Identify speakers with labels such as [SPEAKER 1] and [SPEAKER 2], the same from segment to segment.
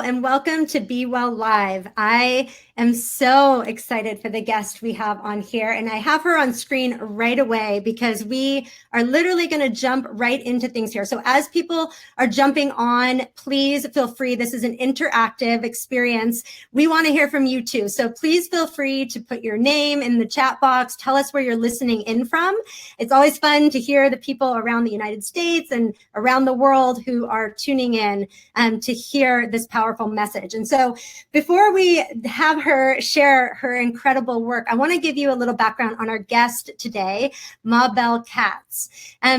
[SPEAKER 1] and welcome to Be Well Live. I am so excited for the guest we have on here, and I have her on screen right away because we are literally going to jump right into things here. So as people are jumping on, please feel free. This is an interactive experience. We want to hear from you too. So please feel free to put your name in the chat box. Tell us where you're listening in from. It's always fun to hear the people around the United States and around the world who are tuning in to hear this powerful message. And so before we have her share her incredible work, I want to give you a little background on our guest today, Mabel Katz.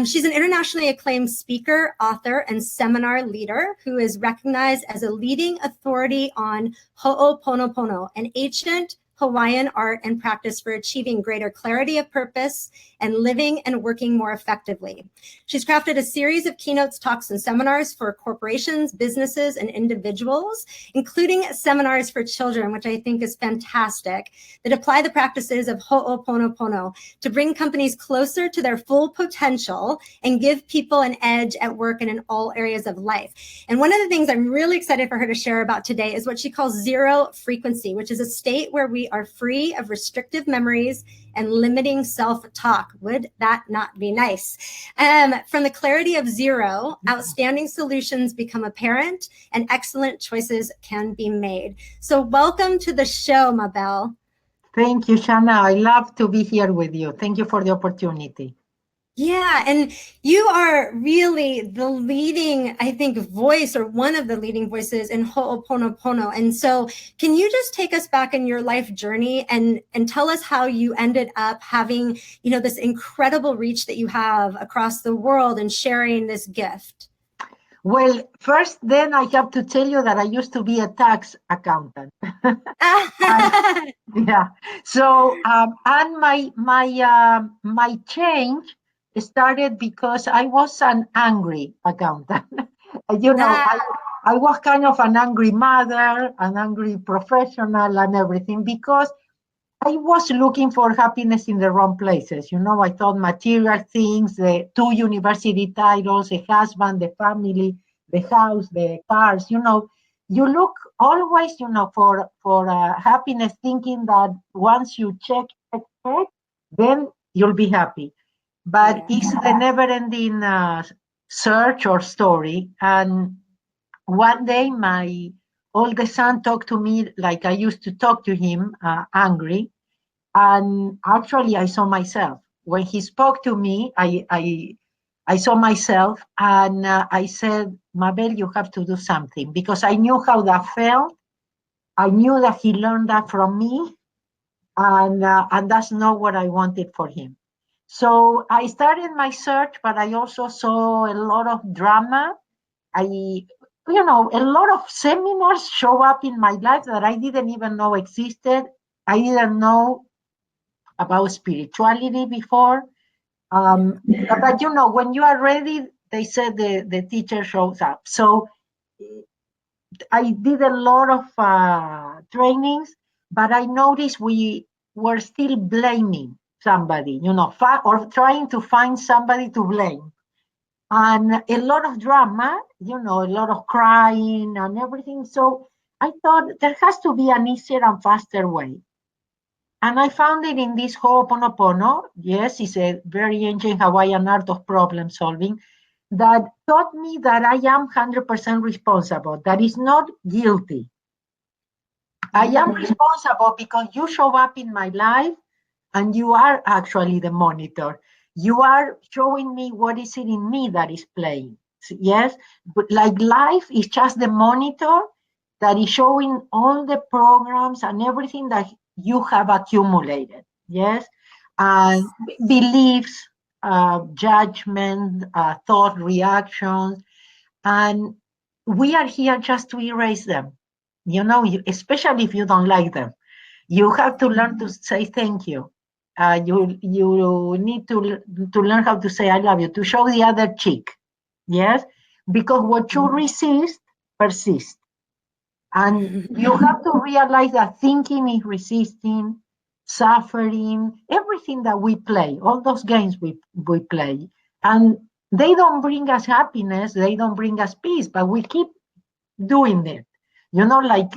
[SPEAKER 1] She's an internationally acclaimed speaker, author, and seminar leader who is recognized as a leading authority on ho'oponopono, an ancient Hawaiian art and practice for achieving greater clarity of purpose and living and working more effectively. She's crafted a series of keynotes, talks, and seminars for corporations, businesses, and individuals, including seminars for children, which I think is fantastic, that apply the practices of ho'oponopono to bring companies closer to their full potential and give people an edge at work and in all areas of life. And one of the things I'm really excited for her to share about today is what she calls zero frequency, which is a state where we are free of restrictive memories and limiting self-talk. Would that not be nice? From the clarity of zero, outstanding solutions become apparent and excellent choices can be made. So welcome to the show, Mabel.
[SPEAKER 2] Thank you, Shana. I love to be here with you. Thank you for the opportunity.
[SPEAKER 1] Yeah, and you are really the leading, I think, voice, or one of the leading voices in ho'oponopono. And so can you just take us back in your life journey and tell us how you ended up having, this incredible reach that you have across the world and sharing this gift?
[SPEAKER 2] Well, first, then I have to tell you that I used to be a tax accountant. Yeah. So, and my change started because I was an angry accountant. I was kind of an angry mother, an angry professional, and everything, because I was looking for happiness in the wrong places. I thought material things, the 2 university titles, a husband, the family, the house, the cars, you look always, for happiness, thinking that once you check, then you'll be happy. But it's the never-ending search or story. And one day, my oldest son talked to me like I used to talk to him, angry. And actually, I saw myself. When he spoke to me, I saw myself, and I said, Mabel, you have to do something, because I knew how that felt. I knew that he learned that from me, and that's not what I wanted for him. So I started my search, but I also saw a lot of drama. A lot of seminars show up in my life that I didn't even know existed. I didn't know about spirituality before. But when you are ready, they said the teacher shows up. So I did a lot of trainings, but I noticed we were still blaming somebody, or trying to find somebody to blame. And a lot of drama, a lot of crying and everything. So I thought there has to be an easier and faster way. And I found it in this Ho'oponopono. Yes, it's a very ancient Hawaiian art of problem solving that taught me that I am 100% responsible, that is not guilty. I am responsible because you show up in my life and you are actually the monitor. You are showing me what is it in me that is playing. Yes, but like life is just the monitor that is showing all the programs and everything that you have accumulated. Yes, and beliefs, judgment, thought, reactions, and we are here just to erase them. Especially if you don't like them, you have to learn to say thank you. You need to learn how to say I love you, to show the other cheek. Yes, because what you resist persists. And you have to realize that thinking is resisting, suffering, everything that we play, all those games we play. And they don't bring us happiness, they don't bring us peace, but we keep doing it. Like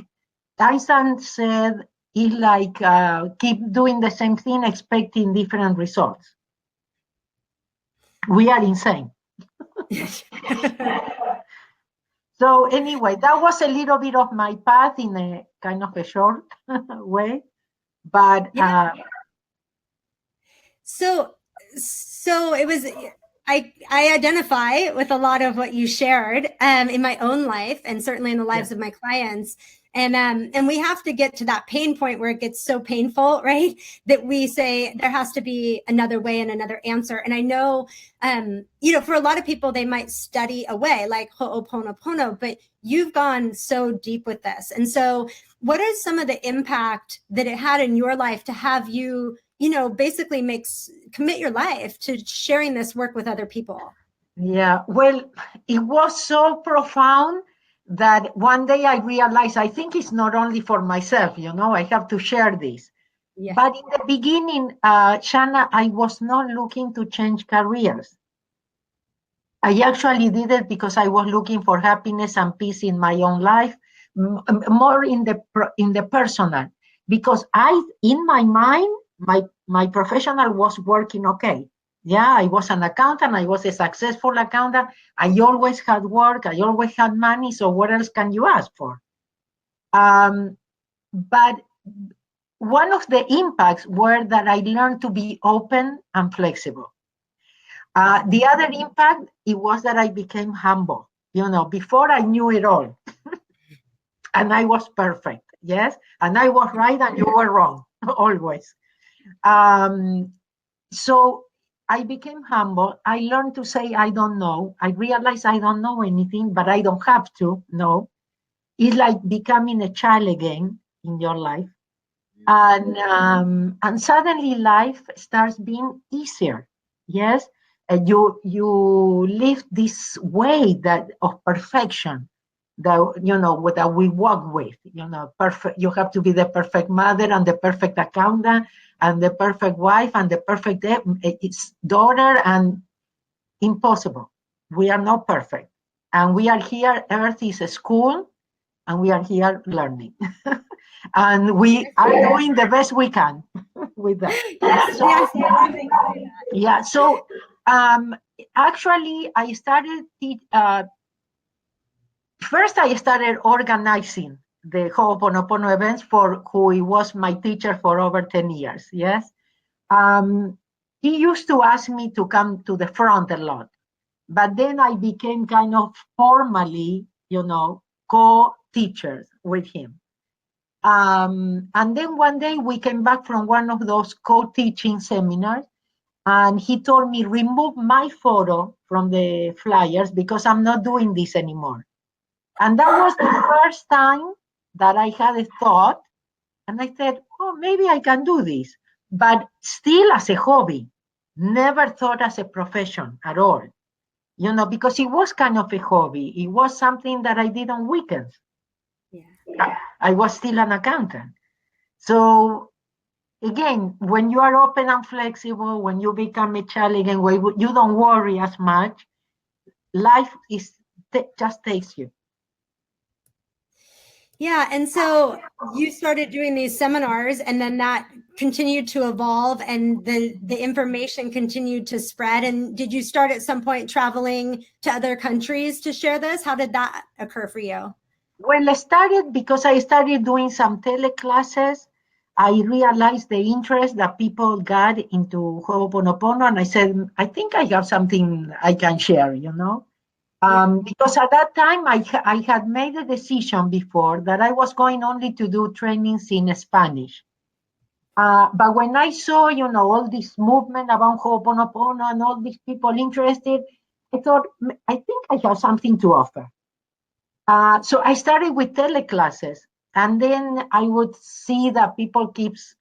[SPEAKER 2] Tyson said, it's like keep doing the same thing, expecting different results. We are insane. So anyway, that was a little bit of my path in a kind of a short way, but
[SPEAKER 1] Yeah. So it was I identify with a lot of what you shared in my own life and certainly in the lives of my clients. And we have to get to that pain point where it gets so painful, right? That we say there has to be another way and another answer. And I know, for a lot of people, they might study away like ho'oponopono, but you've gone so deep with this. And so what is some of the impact that it had in your life to have you basically commit your life to sharing this work with other people?
[SPEAKER 2] Yeah, well, it was so profound that one day I realized I think it's not only for myself, I have to share this.
[SPEAKER 1] Yeah.
[SPEAKER 2] But in the beginning, Shana, I was not looking to change careers. I actually did it because I was looking for happiness and peace in my own life, more in the personal. Because in my mind, my professional was working okay. Yeah, I was an accountant. I was a successful accountant. I always had work. I always had money. So what else can you ask for? But one of the impacts were that I learned to be open and flexible. The other impact, it was that I became humble. Before I knew it all, and I was perfect, yes, and I was right and you were wrong, always. Um, so I became humble. I learned to say I don't know. I realized I don't know anything, but I don't have to know. It's like becoming a child again in your life, and suddenly life starts being easier. Yes, you live this way that of perfection that we walk with. Perfect. You have to be the perfect mother and the perfect accountant and the perfect wife and the perfect it's daughter, and impossible. We are not perfect, and we are here. Earth is a school, and we are here learning. And we are doing the best we can with that.
[SPEAKER 1] Yes,
[SPEAKER 2] So,
[SPEAKER 1] yes, I love that you say that.
[SPEAKER 2] yeah, so um, actually, first I started organizing the Ho'oponopono events for who he was my teacher for over 10 years. Yes. Um, he used to ask me to come to the front a lot, but then I became kind of formally, co-teachers with him. And then one day we came back from one of those co-teaching seminars, and he told me, remove my photo from the flyers because I'm not doing this anymore. And that was the first time that I had a thought, and I said, oh, maybe I can do this, but still as a hobby, never thought as a profession at all, because it was kind of a hobby. It was something that I did on weekends.
[SPEAKER 1] Yeah.
[SPEAKER 2] I was still an accountant. So again, when you are open and flexible, when you become a child again, where you don't worry as much, life just takes you.
[SPEAKER 1] Yeah. And so you started doing these seminars, and then that continued to evolve, and the information continued to spread. And did you start at some point traveling to other countries to share this? How did that occur for you?
[SPEAKER 2] Well, I started because I started doing some teleclasses. I realized the interest that people got into Ho'oponopono, and I said, I think I have something I can share.
[SPEAKER 1] Yeah.
[SPEAKER 2] Because at that time, I had made a decision before that I was going only to do trainings in Spanish. But when I saw, all this movement about Ho'oponopono and all these people interested, I thought, I think I have something to offer. So I started with teleclasses, and then I would see that people keeps,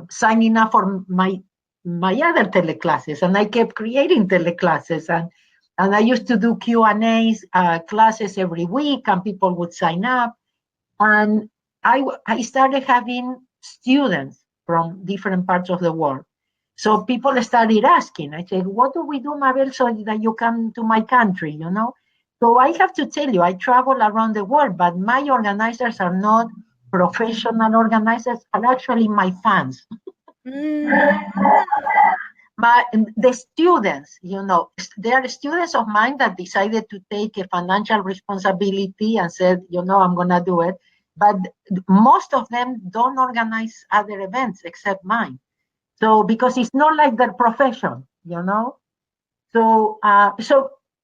[SPEAKER 2] signing up for my other teleclasses, and I kept creating teleclasses, and I used to do Q&As classes every week, and people would sign up, and I started having students from different parts of the world. So people started asking. I said, "What do we do, Mabel, so that you come to my country?" So I have to tell you, I travel around the world, but my organizers are not professional organizers, are actually my fans.
[SPEAKER 1] Mm.
[SPEAKER 2] My the students, they are students of mine that decided to take a financial responsibility and said, I'm gonna do it. But most of them don't organize other events except mine. So because it's not like their profession. So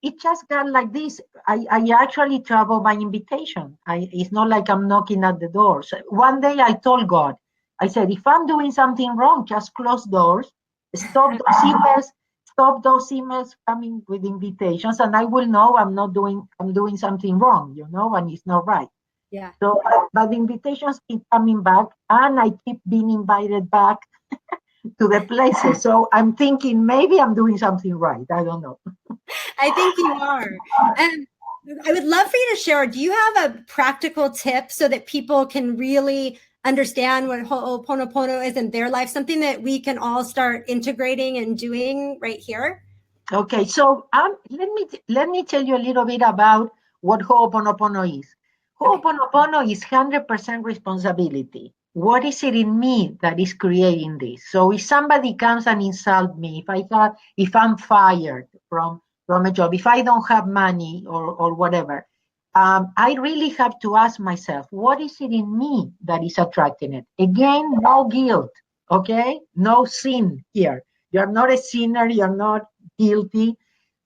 [SPEAKER 2] it just got like this. I actually travel by invitation. It's not like I'm knocking at the doors. One day I told God, I said, if I'm doing something wrong, just close doors, stop those emails, stop those emails coming with invitations, and I will know I'm doing something wrong, and it's not right.
[SPEAKER 1] Yeah.
[SPEAKER 2] So, but the invitations keep coming back, and I keep being invited back to the places. So I'm thinking maybe I'm doing something right. I don't know.
[SPEAKER 1] I think you are. And I would love for you to share. Do you have a practical tip so that people can really understand what Ho'oponopono is in their life? Something that we can all start integrating and doing right here?
[SPEAKER 2] Okay, so let me tell you a little bit about what Ho'oponopono is.
[SPEAKER 1] Okay.
[SPEAKER 2] Ho'oponopono is 100% responsibility. What is it in me that is creating this? So if somebody comes and insults me, if I'm fired from a job, if I don't have money or whatever, I really have to ask myself, what is it in me that is attracting it? Again, no guilt, okay? No sin here. You're not a sinner. You're not guilty,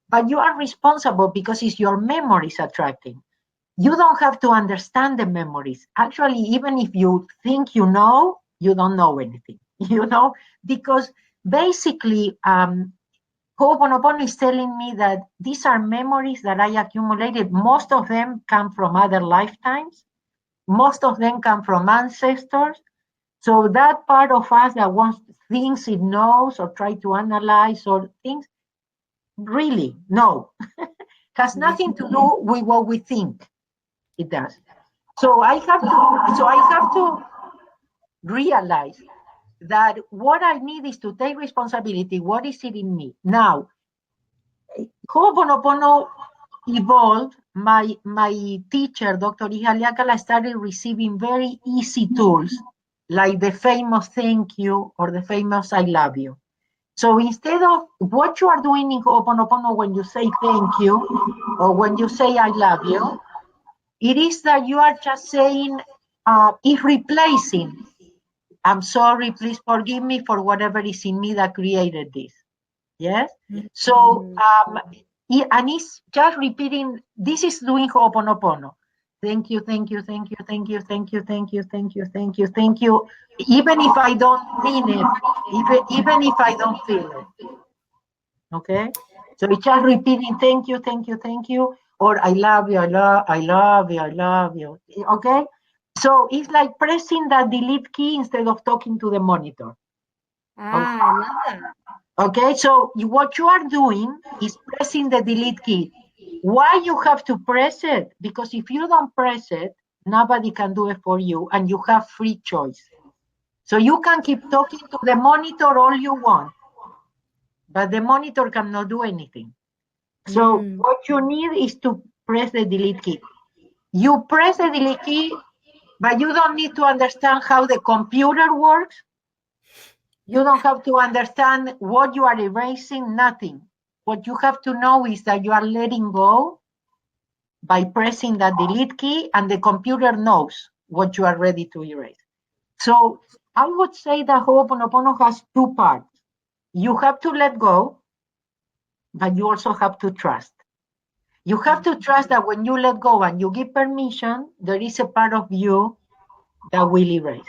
[SPEAKER 2] but you are responsible because it's your memories attracting. You don't have to understand the memories. Actually, even if you think you don't know anything, because basically, Ho'oponopono is telling me that these are memories that I accumulated. Most of them come from other lifetimes. Most of them come from ancestors. So that part of us that wants things it knows or try to analyze or things, really, no. Has nothing to do with what we think it does. So I have to realize that what I need is to take responsibility. What is it in me? Now, Ho'oponopono evolved. My teacher, Dr. Ihaliakala, started receiving very easy tools like the famous thank you or the famous I love you. So instead of what you are doing in Ho'oponopono when you say thank you or when you say I love you, it is that you are just saying, if replacing, I'm sorry, please forgive me for whatever is in me that created this. Yes? So, and it's just repeating, this is doing Ho'oponopono. Thank you, thank you, thank you, thank you, thank you, thank you, thank you, thank you, thank you. Even if I don't mean it, even if I don't feel it. Okay? So it's just repeating thank you, thank you, thank you, or I love you, I love you, I love you. Okay? So it's like pressing the delete key instead of talking to the monitor.
[SPEAKER 1] I love that.
[SPEAKER 2] Okay, so what you are doing is pressing the delete key. Why you have to press it? Because if you don't press it, nobody can do it for you, and you have free choice. So you can keep talking to the monitor all you want, but the monitor cannot do anything. So
[SPEAKER 1] Mm.
[SPEAKER 2] what you need is to press the delete key. You press the delete key, but you don't need to understand how the computer works. You don't have to understand what you are erasing, nothing. What you have to know is that you are letting go by pressing that delete key, and the computer knows what you are ready to erase. So I would say that Ho'oponopono has two parts. You have to let go, but you also have to trust. You have to trust that when you let go and you give permission, there is a part of you that will erase.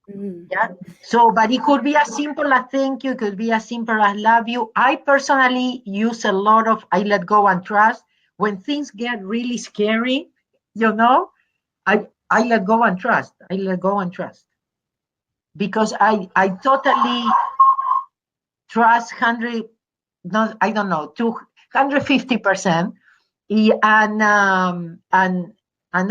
[SPEAKER 1] Mm.
[SPEAKER 2] Yeah. So, but it could be as simple as thank you, it could be as simple as love you. I personally use a lot of I let go and trust. When things get really scary, you know, I let go and trust. I let go and trust. Because I totally trust 100, no, I don't know, 250%. And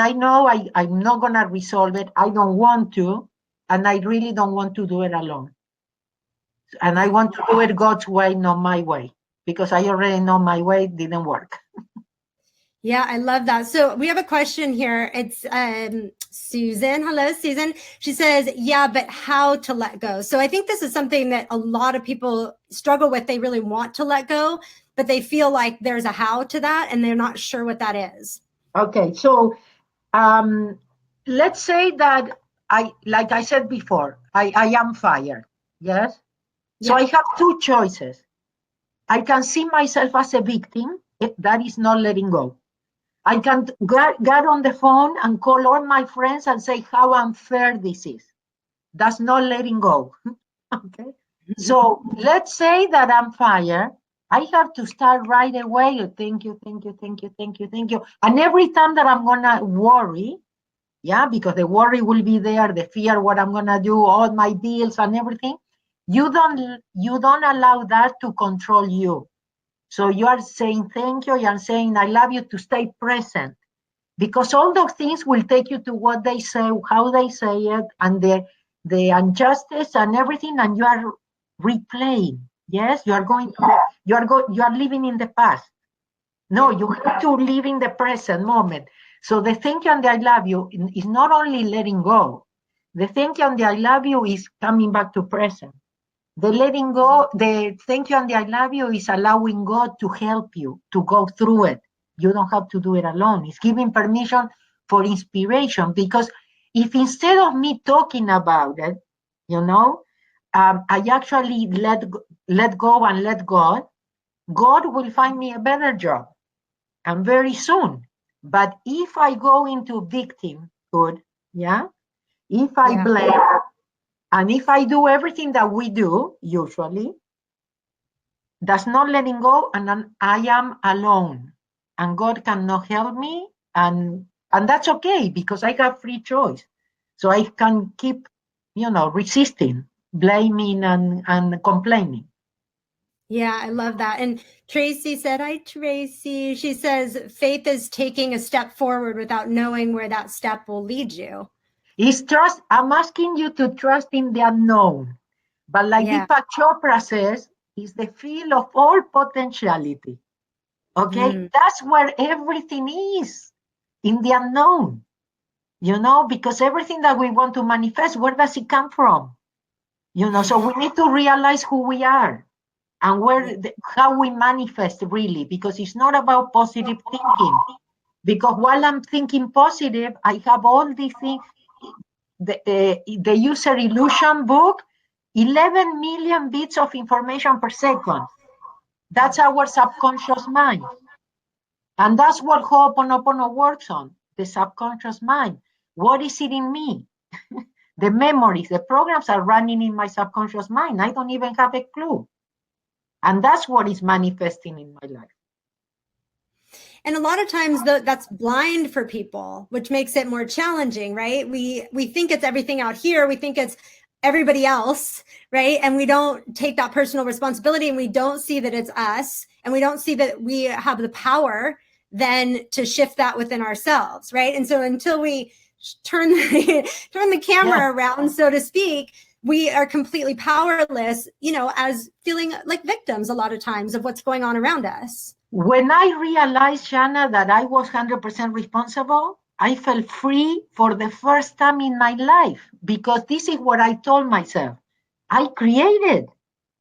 [SPEAKER 2] I know I'm not gonna resolve it. I don't want to, and I really don't want to do it alone. And I
[SPEAKER 1] Yeah.
[SPEAKER 2] want to do it God's way, not my way, because I already know my way didn't work.
[SPEAKER 1] Yeah, I love that. So we have a question here. It's Susan. Hello, Susan. She says, yeah, but how to let go? So I think this is something that a lot of people struggle with. They really want to let go, but they feel like there's a how to that and they're not sure what that is.
[SPEAKER 2] Okay, so um, let's say that like I said before, I am fired. Yes. So
[SPEAKER 1] Yeah.
[SPEAKER 2] I have two choices. I can see myself as a victim. That is not letting go. I can get on the phone and call all my friends and say how unfair this is. That's not letting go. Okay. So let's say that I'm fired. I have to start right away. Thank you, thank you, thank you, thank you, thank you. And every time that I'm gonna worry, yeah, because the worry will be there, the fear, what I'm gonna do, all my bills and everything. You don't allow that to control you. So you are saying thank you, you are saying I love you to stay present. Because all those things will take you to what they say, how they say it, and the injustice and everything, and you are replaying. Yes, you are living in the past. No,
[SPEAKER 1] Yeah.
[SPEAKER 2] you have to live in the present moment. So the thank you and the I love you is not only letting go. The thank you and the I love you is coming back to present. The letting go, the thank you and the I love you is allowing God to help you to go through it. You don't have to do it alone. It's giving permission for inspiration, because if instead of me talking about it, you know, I actually let go and let God will find me a better job, and very soon. But if I go into victimhood, yeah, if I
[SPEAKER 1] Yeah.
[SPEAKER 2] blame, and if I do everything that we do usually, that's not letting go, and then I am alone, and God cannot help me, and that's okay because I have free choice, so I can keep, resisting, blaming, and complaining.
[SPEAKER 1] Yeah, I love that. And Tracy said, hi, Tracy. She says, faith is taking a step forward without knowing where that step will lead you.
[SPEAKER 2] Is trust. I'm asking you to trust in the unknown, but like
[SPEAKER 1] Yeah.
[SPEAKER 2] Deepak Chopra says, is the field of all potentiality. Okay,
[SPEAKER 1] Mm,
[SPEAKER 2] that's where everything is, in the unknown. Because everything that we want to manifest, where does it come from? So we need to realize who we are, and
[SPEAKER 1] yeah.
[SPEAKER 2] how we manifest really, because it's not about positive thinking. Because while I'm thinking positive, I have all these things. The user illusion book, 11 million bits of information per second. That's our subconscious mind. And that's what Ho'oponopono works on, the subconscious mind. What is it in me? The memories, the programs are running in my subconscious mind. I don't even have a clue. And that's what is manifesting in my life.
[SPEAKER 1] And a lot of times that's blind for people, which makes it more challenging, right? We think it's everything out here. We think it's everybody else, right? And we don't take that personal responsibility, and we don't see that it's us, and we don't see that we have the power then to shift that within ourselves, right? And so until we turn turn the
[SPEAKER 2] Yeah.
[SPEAKER 1] camera around, so to speak, we are completely powerless, as feeling like victims a lot of times of what's going on around us.
[SPEAKER 2] When I realized, Shana, that I was 100% responsible, I felt free for the first time in my life, because this is what I told myself. I created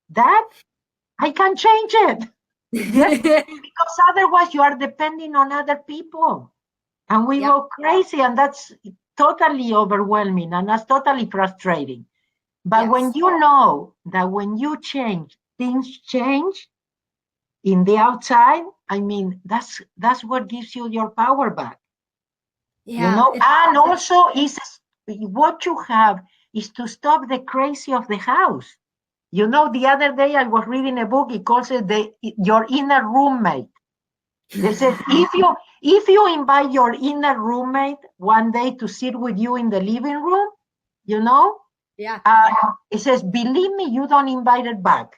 [SPEAKER 2] that. I can change it. Yes, because otherwise you are depending on other people, and we
[SPEAKER 1] Yep.
[SPEAKER 2] go crazy, and that's totally overwhelming, and that's totally frustrating. But when
[SPEAKER 1] Yes.
[SPEAKER 2] you know that when you change, things change in the outside, I mean, that's what gives you your power back.
[SPEAKER 1] Yeah.
[SPEAKER 2] And also is what you have is to stop the crazy of the house. The other day I was reading a book. It calls it your inner roommate. They said if you invite your inner roommate one day to sit with you in the living room, you know,
[SPEAKER 1] Yeah.
[SPEAKER 2] uh, it says, believe me, you don't invite it back.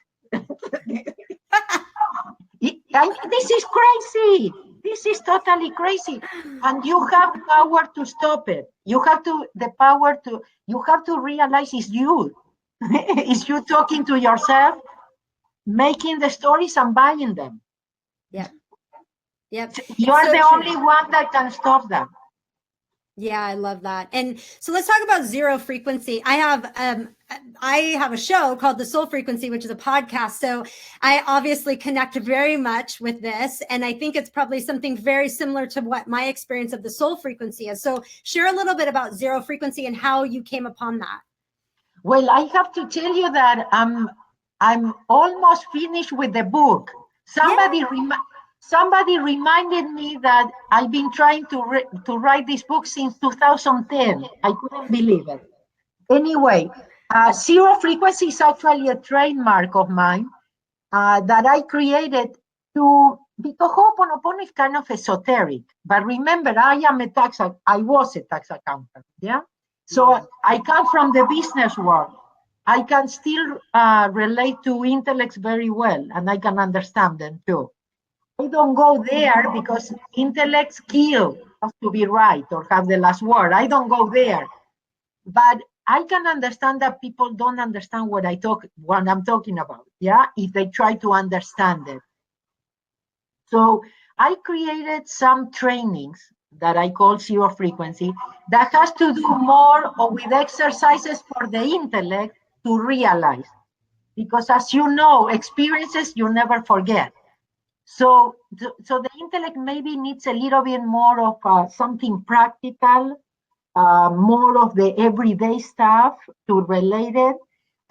[SPEAKER 2] This is crazy. This is totally crazy. And you have power to stop it. You have to realize it's you. It's you talking to yourself, making the stories and buying them.
[SPEAKER 1] Yeah. Yep.
[SPEAKER 2] You
[SPEAKER 1] It's
[SPEAKER 2] are
[SPEAKER 1] so
[SPEAKER 2] the
[SPEAKER 1] true.
[SPEAKER 2] only one that can stop that.
[SPEAKER 1] Yeah, I love that. And so let's talk about zero frequency. I have a show called The Soul Frequency, which is a podcast. So I obviously connect very much with this. And I think it's probably something very similar to what my experience of the soul frequency is. So share a little bit about zero frequency and how you came upon that.
[SPEAKER 2] Well, I have to tell you that I'm almost finished with the book.
[SPEAKER 1] Yeah.
[SPEAKER 2] Somebody reminded me that I've been trying to write this book since 2010. I couldn't believe it. Anyway, zero frequency is actually a trademark of mine that I created to, because Ho'oponopono is kind of esoteric. But remember, I was a tax accountant. Yeah. So I come from the business world. I can still relate to intellects very well, and I can understand them too. I don't go there because intellects kill, has to be right or have the last word. I don't go there. But I can understand that people don't understand what I'm talking about. Yeah, if they try to understand it. So I created some trainings that I call zero frequency that has to do more with exercises for the intellect to realize. Because as you know, experiences you never forget. So the intellect maybe needs a little bit more of something practical, more of the everyday stuff to relate it.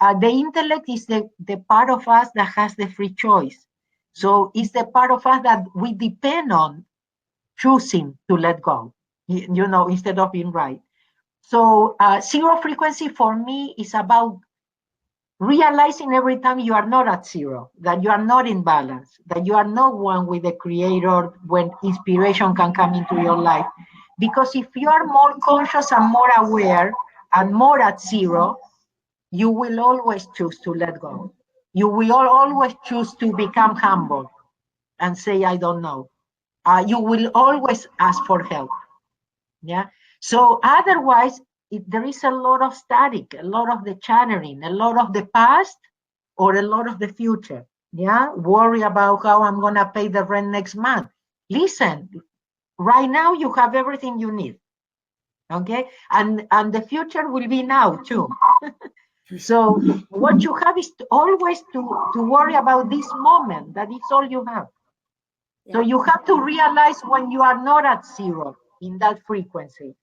[SPEAKER 2] The intellect is the part of us that has the free choice. So it's the part of us that we depend on choosing to let go, instead of being right. So zero frequency for me is about realizing every time you are not at zero, that you are not in balance, that you are not one with the creator when inspiration can come into your life. Because if you are more conscious and more aware and more at zero, you will always choose to let go. You will always choose to become humble and say, I don't know. You will always ask for help. Yeah. So otherwise, there is a lot of static, a lot of the chattering, a lot of the past or a lot of the future. Yeah. Worry about how I'm going to pay the rent next month. Listen, right now you have everything you need. Okay. And the future will be now too. So what you have is always to worry about this moment. That is all you have. So
[SPEAKER 1] Yeah.
[SPEAKER 2] you have to realize when you are not at zero in that frequency.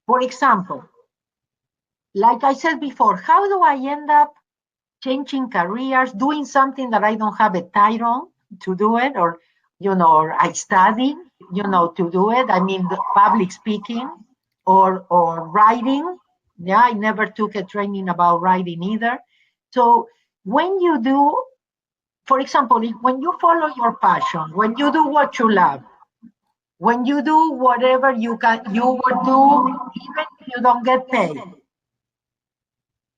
[SPEAKER 2] For example, like I said before, how do I end up changing careers, doing something that I don't have a title to do it, or I study, to do it? I mean, the public speaking or writing. Yeah, I never took a training about writing either. So when you do, for example, when you follow your passion, when you do what you love, when you do whatever you would do, even if you don't get paid,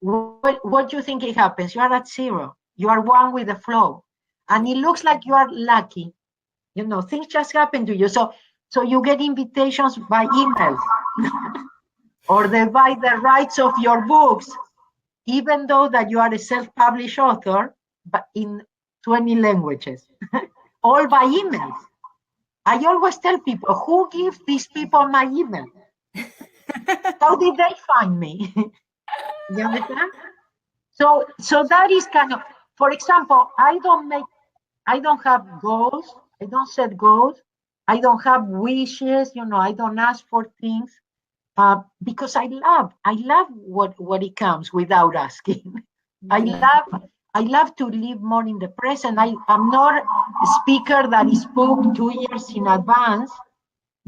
[SPEAKER 2] what do you think it happens? You are at zero. You are one with the flow. And it looks like you are lucky. Things just happen to you. So you get invitations by emails or they buy the rights of your books, even though that you are a self-published author, but in 20 languages, all by emails. I always tell people, who gives these people my email? How did they find me? You understand? So that is kind of, for example, I don't have goals. I don't set goals. I don't have wishes. I don't ask for things because I love what it comes without asking. I
[SPEAKER 1] Yeah.
[SPEAKER 2] love, I love to live more in the present. I'm not a speaker that is booked 2 years in advance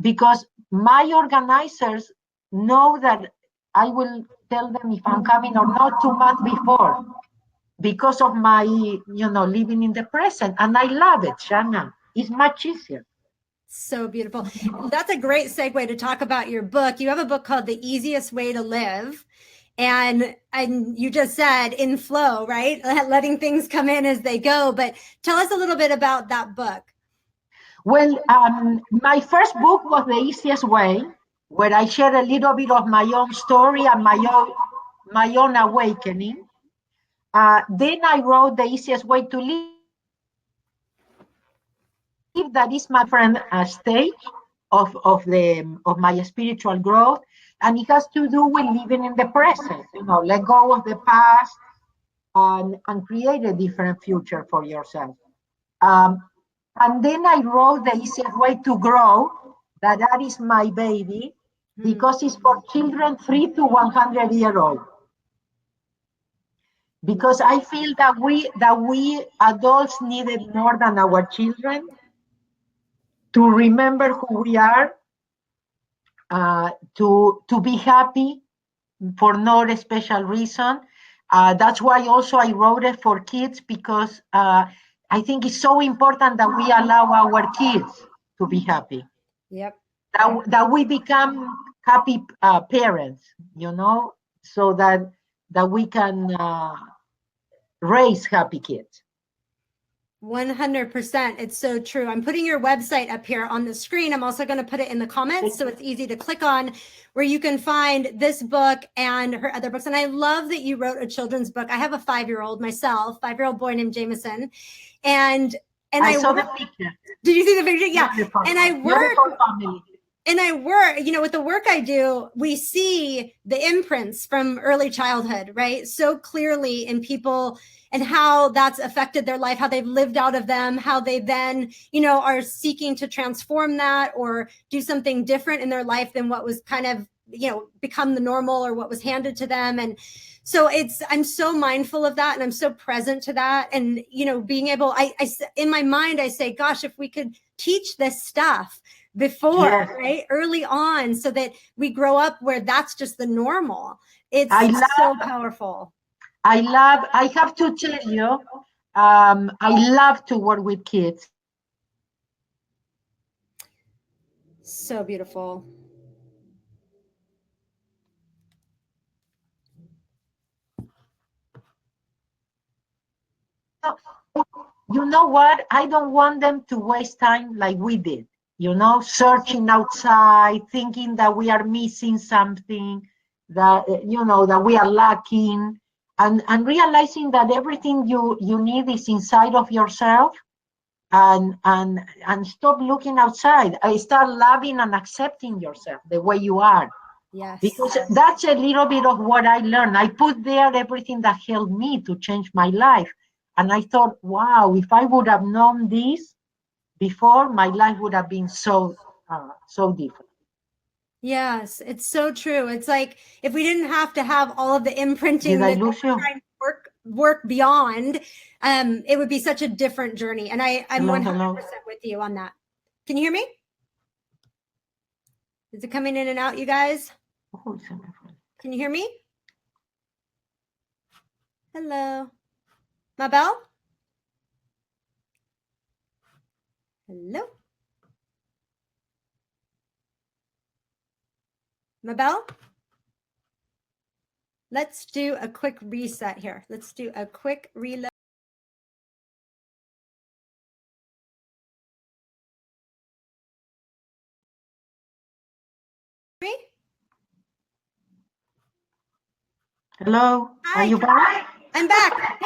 [SPEAKER 2] because my organizers know that I will tell them if I'm coming or not 2 months before because of my, living in the present. And I love it, Shana. It's much easier.
[SPEAKER 1] So beautiful. That's a great segue to talk about your book. You have a book called The Easiest Way to Live. And you just said in flow, right? Letting things come in as they go. But tell us a little bit about that book.
[SPEAKER 2] Well, my first book was The Easiest Way, where I share a little bit of my own story and my own awakening. Then I wrote The Easiest Way to Live, which is a book that is my friend stage of my spiritual growth, and it has to do with living in the present. Let go of the past and create a different future for yourself. Um, and then I wrote the easiest way to grow. That is my baby, because it's for children 3 to 100 years old. Because I feel that we adults need it more than our children to remember who we are, to be happy for no special reason. That's why also I wrote it for kids, because I think it's so important that we allow our kids to be happy.
[SPEAKER 1] Yep.
[SPEAKER 2] That we become happy parents, so that we can raise happy kids.
[SPEAKER 1] 100%. It's so true. I'm putting your website up here on the screen. I'm also going to put it in the comments so it's easy to click on, where you can find this book and her other books. And I love that you wrote a children's book. I have a 5-year-old myself, 5-year-old boy named Jameson. And
[SPEAKER 2] I saw the picture.
[SPEAKER 1] Did you see the picture? Yeah.
[SPEAKER 2] Beautiful.
[SPEAKER 1] And I work.
[SPEAKER 2] Beautiful family.
[SPEAKER 1] And I work, with the work I do, we see the imprints from early childhood, right? So clearly in people, and how that's affected their life, how they've lived out of them, how they then, are seeking to transform that or do something different in their life than what was kind of, become the normal or what was handed to them. And so I'm so mindful of that, and I'm so present to that. And, being able, I in my mind, I say, gosh, if we could teach this stuff before, yes, right, early on, so that we grow up where that's just the normal. It's so powerful.
[SPEAKER 2] I have to tell you, I love to work with kids.
[SPEAKER 1] So beautiful.
[SPEAKER 2] You know what? I don't want them to waste time like we did, searching outside, thinking that we are missing something, that, that we are lacking, and realizing that everything you need is inside of yourself, and stop looking outside. I start loving and accepting yourself the way you are.
[SPEAKER 1] Yes.
[SPEAKER 2] Because that's a little bit of what I learned. I put there everything that helped me to change my life. And I thought, wow, if I would have known this before, my life would have been so different.
[SPEAKER 1] Yes, it's so true. It's like if we didn't have to have all of the imprinting that we're trying to work beyond, it would be such a different journey. And I'm 100% with you on that. Can you hear me? Is it coming in and out, you guys? Can you hear me? Hello. Mabel? Hello? Mabel? Let's do a quick reset here. Let's do a quick reload.
[SPEAKER 2] Hello. Hi. Are you back?
[SPEAKER 1] I'm back.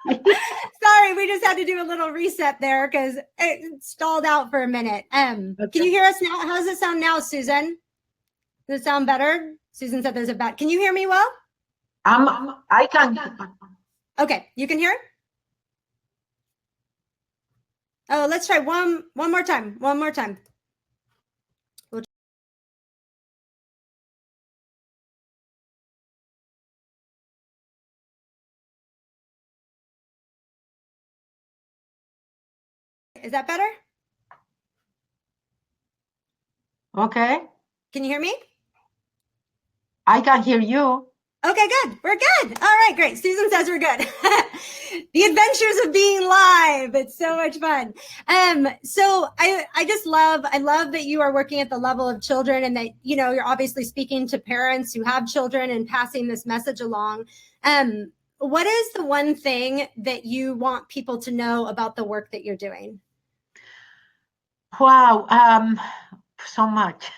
[SPEAKER 1] Sorry, we just had to do a little reset there because it stalled out for a minute. Okay. Can you hear us now? How does it sound now, Susan? Does it sound better? Susan said there's a bad. Can you hear me well?
[SPEAKER 2] I can.
[SPEAKER 1] Okay, you can hear? Oh, let's try one more time. One more time. Is that better?
[SPEAKER 2] Okay.
[SPEAKER 1] Can you hear me?
[SPEAKER 2] I can hear you.
[SPEAKER 1] Okay, good. We're good. All right, great. Susan says we're good. The adventures of being live. It's so much fun. So I love that you are working at the level of children, and that, you're obviously speaking to parents who have children and passing this message along. What is the one thing that you want people to know about the work that you're doing?
[SPEAKER 2] Wow. So much.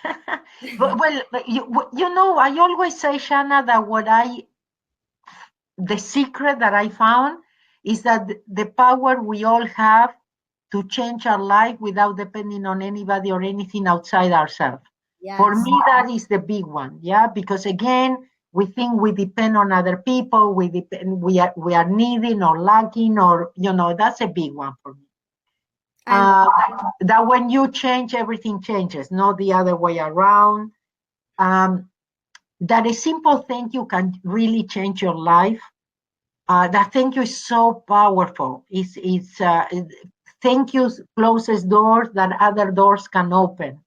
[SPEAKER 2] Well, I always say, Shana, that the secret that I found is that the power we all have to change our life without depending on anybody or anything outside ourselves.
[SPEAKER 1] Yes.
[SPEAKER 2] For me, that is the big one. Yeah, because again, we think we depend on other people. We are needing or lacking, or that's a big one for me. That when you change, everything changes, not the other way around. That a simple thank you can really change your life. That thank you is so powerful. It's thank you closes doors that other doors can open.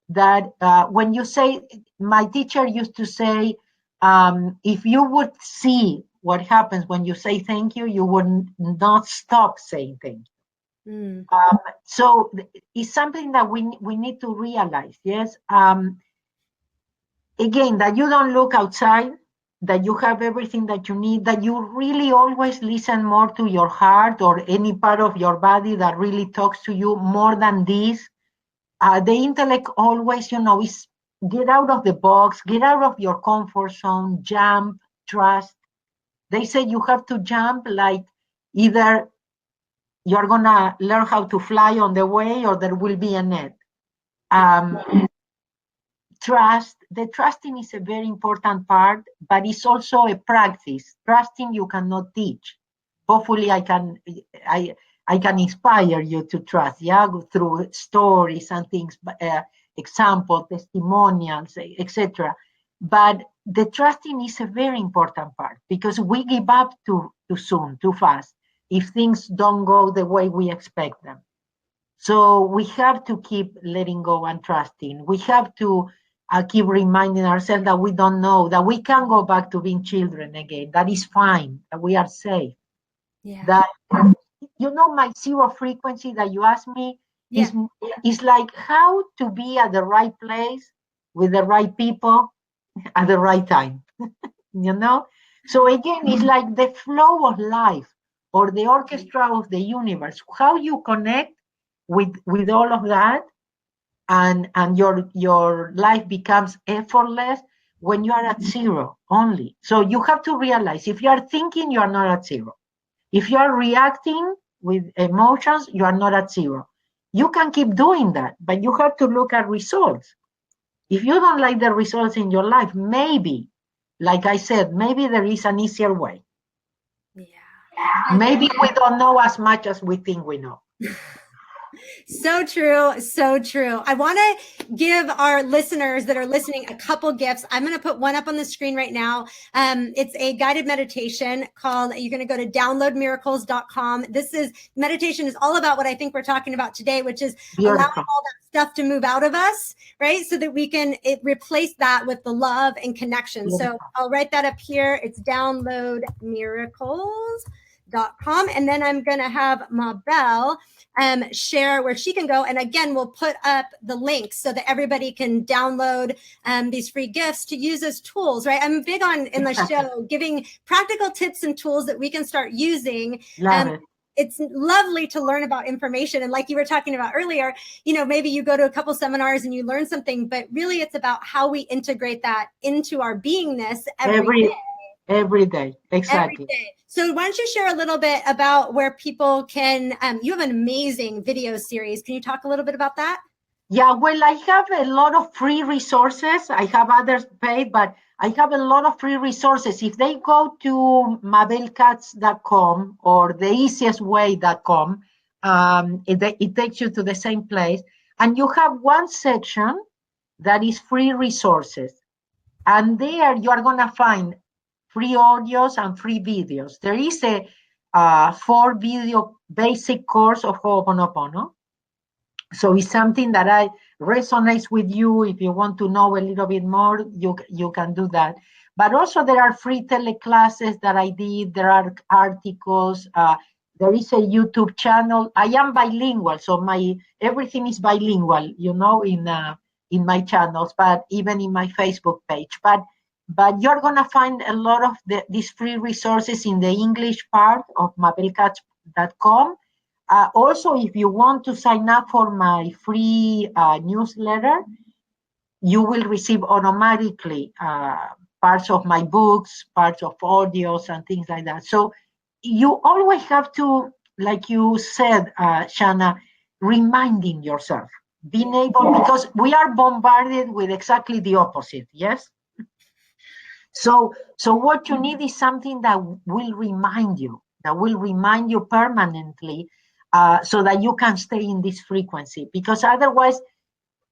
[SPEAKER 2] That when you say, my teacher used to say, if you would see what happens when you say thank you, you would not stop saying thank you. So it's something that we need to realize. Yes. Again, that you don't look outside, that you have everything that you need, that you really always listen more to your heart or any part of your body that really talks to you more than this. The intellect always, is get out of the box, get out of your comfort zone, jump, trust. They say you have to jump, like either you're going to learn how to fly on the way or there will be a net. The trusting is a very important part, but it's also a practice. Trusting you cannot teach. Hopefully I can inspire you to trust, through stories and things, example, testimonials, etc. But the trusting is a very important part, because we give up too soon, too fast, if things don't go the way we expect them. So we have to keep letting go and trusting. We have to keep reminding ourselves that we don't know, that we can go back to being children again. That is fine, that we are safe. Yeah. That, my zero frequency that you asked me is like how to be at the right place with the right people at the right time. So again, it's like the flow of life or the orchestra of the universe. How you connect with all of that, and your life becomes effortless when you are at zero only. So you have to realize, if you are thinking, you are not at zero. If you are reacting with emotions, you are not at zero. You can keep doing that, but you have to look at results. If you don't like the results in your life, maybe, like I said, maybe there is an easier way. Yeah. Maybe we don't know as much as we think we know.
[SPEAKER 1] So true. So true. I want to give our listeners that are listening a couple gifts. I'm going to put one up on the screen right now. It's a guided meditation called, you're going to go to downloadmiracles.com. Meditation is all about what I think we're talking about today, which is allowing all that stuff to move out of us, right? So that we can replace that with the love and connection. So I'll write that up here. It's downloadmiracles.com. And then I'm going to have Mabel share where she can go. And again, we'll put up the links so that everybody can download these free gifts to use as tools, right? I'm big on in the show giving practical tips and tools that we can start using. It's lovely to learn about information. And like you were talking about earlier, maybe you go to a couple seminars and you learn something, but really it's about how we integrate that into our beingness every day.
[SPEAKER 2] Every day, exactly.
[SPEAKER 1] Every day. So why don't you share a little bit about where people can, you have an amazing video series. Can you talk a little bit about that?
[SPEAKER 2] Yeah, well, I have a lot of free resources. I have others paid, but I have a lot of free resources. If they go to mabelkatz.com or theeasiestway.com, it takes you to the same place. And you have one section that is free resources. And there you are going to find free audios and free videos. There is a 4-video basic course of Ho'oponopono. So it's something that resonates with you. If you want to know a little bit more, you can do that. But also there are free teleclasses that I did. There are articles. There is a YouTube channel. I am bilingual, so everything is bilingual, in my channels, but even in my Facebook page. But you're going to find a lot of these free resources in the English part of mabelkatz.com. Also, if you want to sign up for my free newsletter, you will receive automatically parts of my books, parts of audios, and things like that. So you always have to like you said, Shana, reminding yourself, being able, because we are bombarded with exactly the opposite. Yes. So what you need is something that will remind you permanently, so that you can stay in this frequency. Because otherwise,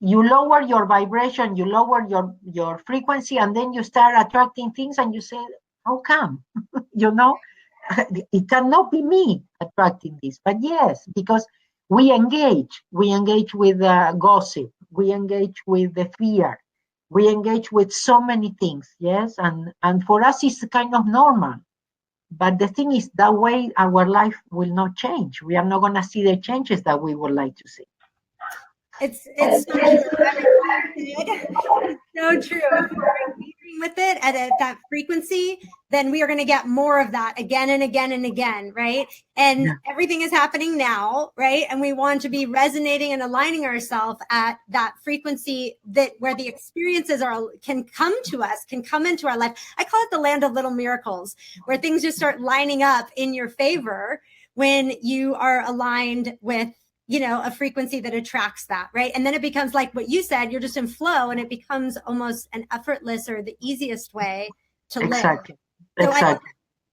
[SPEAKER 2] you lower your vibration, you lower your frequency, and then you start attracting things, and you say, "How come?" you know, it cannot be me attracting this. But yes, because we engage with gossip, we engage with the fear, we engage with so many things. Yes, and for us it's kind of normal. But the thing is, that way our life will not change. We are not going to see the changes that we would like to see.
[SPEAKER 1] It's so true. Everything you said is so true. If we're engaging with it at that frequency, then we are going to get more of that again and again and again, right? And everything is happening now, right? And we want to be resonating and aligning ourselves at that frequency that where the experiences can come to us, can come into our life. I call it the land of little miracles, where things just start lining up in your favor when you are aligned with a frequency that attracts that, right? And then it becomes like what you said, you're just in flow, and it becomes almost an effortless or the easiest way to live.
[SPEAKER 2] Exactly.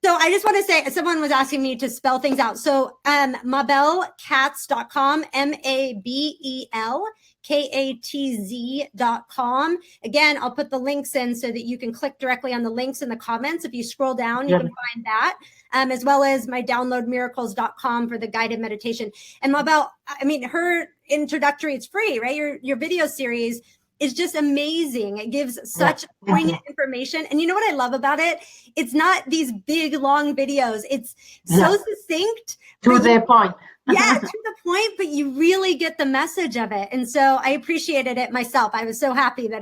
[SPEAKER 1] So I just want to say, someone was asking me to spell things out. So mabelkatz.com, MABELKATZ.com. Again, I'll put the links in so that you can click directly on the links in the comments. If you scroll down, you can find that, as well as my downloadmiracles.com for the guided meditation. And Mabel, I mean, her introductory, it's free, right? Your video series is just amazing. It gives such poignant information. And you know what I love about it? It's not these big, long videos. It's so succinct.
[SPEAKER 2] To the point.
[SPEAKER 1] Yeah, to the point, but you really get the message of it. And so I appreciated it myself. I was so happy that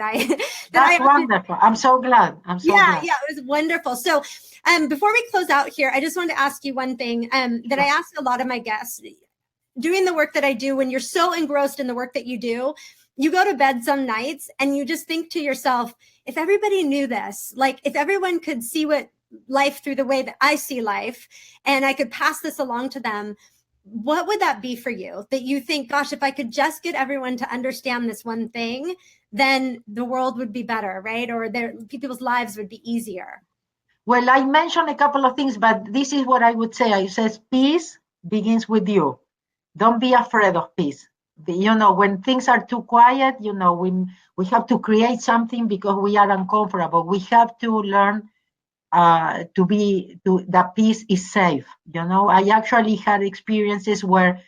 [SPEAKER 2] That's wonderful. I'm so glad.
[SPEAKER 1] Yeah, it was wonderful. So before we close out here, I just wanted to ask you one thing that I ask a lot of my guests. Doing the work that I do, when you're so engrossed in the work that you do, you go to bed some nights and you just think to yourself, if everybody knew this, like if everyone could see what life through the way that I see life, and I could pass this along to them, what would that be for you? That you think, gosh, if I could just get everyone to understand this one thing, then the world would be better, right? Or people's lives would be easier.
[SPEAKER 2] Well, I mentioned a couple of things, but this is what I would say. I says peace begins with you. Don't be afraid of peace. When things are too quiet, we have to create something because we are uncomfortable. We have to learn that peace is safe. I actually had experiences where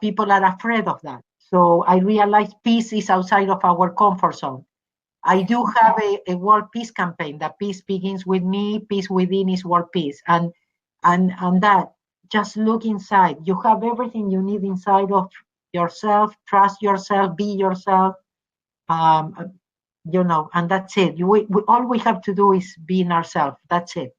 [SPEAKER 2] people are afraid of that. So I realized peace is outside of our comfort zone. I do have a world peace campaign. That peace begins with me. Peace within is world peace, and that, just look inside. You have everything you need inside of yourself. Trust yourself. Be yourself. And that's it. All we have to do is be in ourselves. That's it.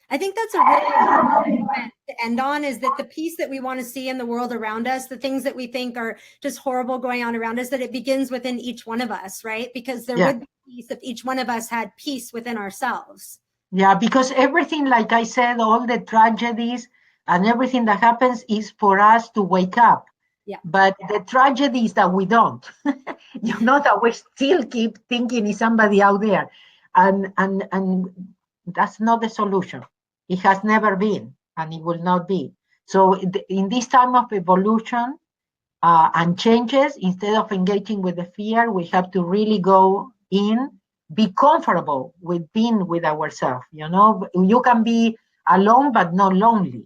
[SPEAKER 1] I think that's a really important point to end on, is that the peace that we want to see in the world around us, the things that we think are just horrible going on around us, that it begins within each one of us, right? Because there would be peace if each one of us had peace within ourselves.
[SPEAKER 2] Yeah, because everything, like I said, all the tragedies and everything that happens is for us to wake up.
[SPEAKER 1] Yeah.
[SPEAKER 2] But the tragedy is that we don't. That we still keep thinking is somebody out there. And that's not the solution. It has never been, and it will not be. So in this time of evolution and changes, instead of engaging with the fear, we have to really go in, be comfortable with being with ourselves. You can be alone, but not lonely.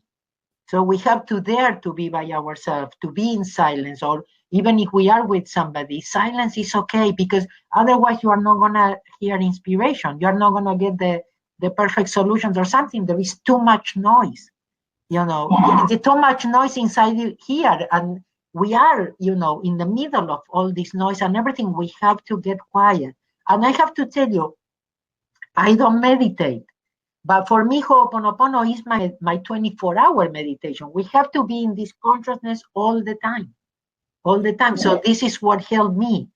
[SPEAKER 2] So we have to dare to be by ourselves, to be in silence, or even if we are with somebody, silence is okay, because otherwise you are not going to hear inspiration. You are not going to get the perfect solutions or something. There is too much noise, There's too much noise inside here. And we are, in the middle of all this noise and everything. We have to get quiet. And I have to tell you, I don't meditate. But for me, Ho'oponopono is my 24-hour meditation. We have to be in this consciousness all the time. So this is what helped me,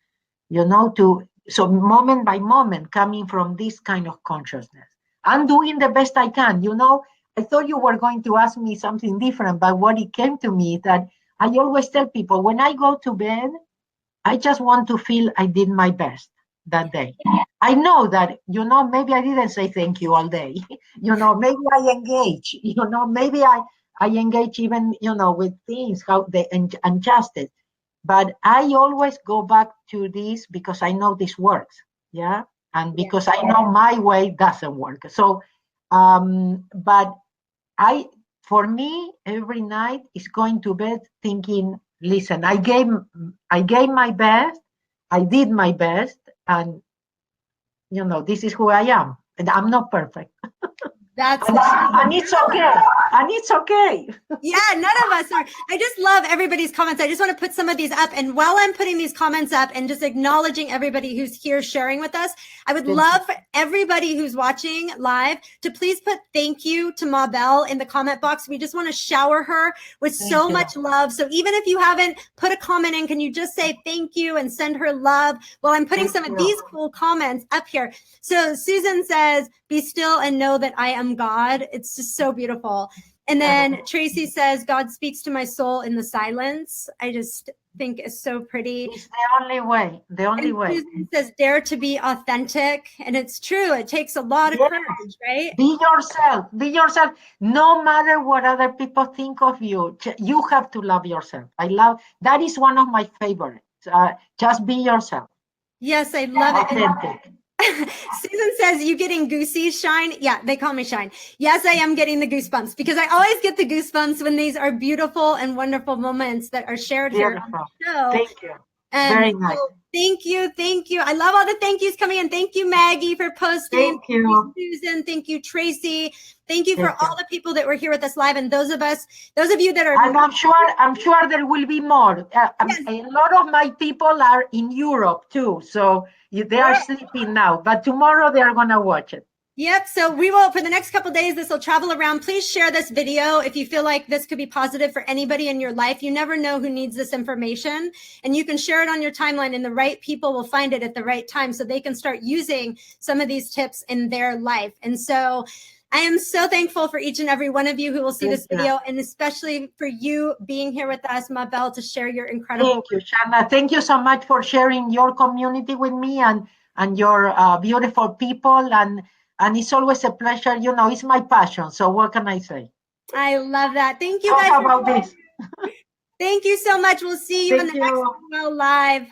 [SPEAKER 2] so moment by moment, coming from this kind of consciousness. I'm doing the best I can. I thought you were going to ask me something different, but what it came to me is that I always tell people when I go to bed, I just want to feel I did my best that day. I know that, maybe I didn't say thank you all day. Maybe I engage, maybe I engage even, with things, how they injustice. But I always go back to this because I know this works. Yeah. And because I know my way doesn't work. So, but for me, every night is going to bed thinking, listen, I gave my best, I did my best, and this is who I am. And I'm not perfect.
[SPEAKER 1] That's
[SPEAKER 2] and it's okay. And it's okay.
[SPEAKER 1] Yeah, none of us are. I just love everybody's comments. I just want to put some of these up. And while I'm putting these comments up and just acknowledging everybody who's here sharing with us, I would love for everybody who's watching live to please put thank you to Mabel in the comment box. We just want to shower her with so much love. So even if you haven't put a comment in, can you just say thank you and send her love while I'm putting some of these cool comments up here? So Susan says, be still and know that I am God. It's just so beautiful. And then Tracy says, God speaks to my soul in the silence. I just think is so pretty.
[SPEAKER 2] It's the only way. The only way.
[SPEAKER 1] Susan says, dare to be authentic. And it's true. It takes a lot of courage, right?
[SPEAKER 2] Be yourself. Be yourself. No matter what other people think of you, you have to love yourself. That is one of my favorites. Just be yourself.
[SPEAKER 1] Yes, I love it.
[SPEAKER 2] Authentic.
[SPEAKER 1] Susan says, you getting goosey, Shine? Yeah, they call me Shine. Yes, I am getting the goosebumps because I always get the goosebumps when these are beautiful and wonderful moments that are shared here on the show.
[SPEAKER 2] Thank you.
[SPEAKER 1] And
[SPEAKER 2] very nice.
[SPEAKER 1] Thank you. Thank you. I love all the thank yous coming in. Thank you, Maggie, for posting.
[SPEAKER 2] Thank you.
[SPEAKER 1] Susan. Thank you, Tracy. Thank you for all the people that were here with us live. And those of you that are.
[SPEAKER 2] And I'm sure there will be more. A lot of my people are in Europe too. So they are sleeping now, but tomorrow they are going to watch it.
[SPEAKER 1] Yep. So we will, for the next couple of days, this will travel around. Please share this video if you feel like this could be positive for anybody in your life. You never know who needs this information, and you can share it on your timeline, and the right people will find it at the right time so they can start using some of these tips in their life. And so I am so thankful for each and every one of you who will see this video, and especially for you being here with us, Mabel, to share your incredible.
[SPEAKER 2] Thank you, Shana. Thank you so much for sharing your community with me and your beautiful people. And it's always a pleasure. It's my passion. So what can I say?
[SPEAKER 1] I love that. Thank you
[SPEAKER 2] Talk
[SPEAKER 1] guys.
[SPEAKER 2] about this.
[SPEAKER 1] Thank you so much. We'll see you in the next video live.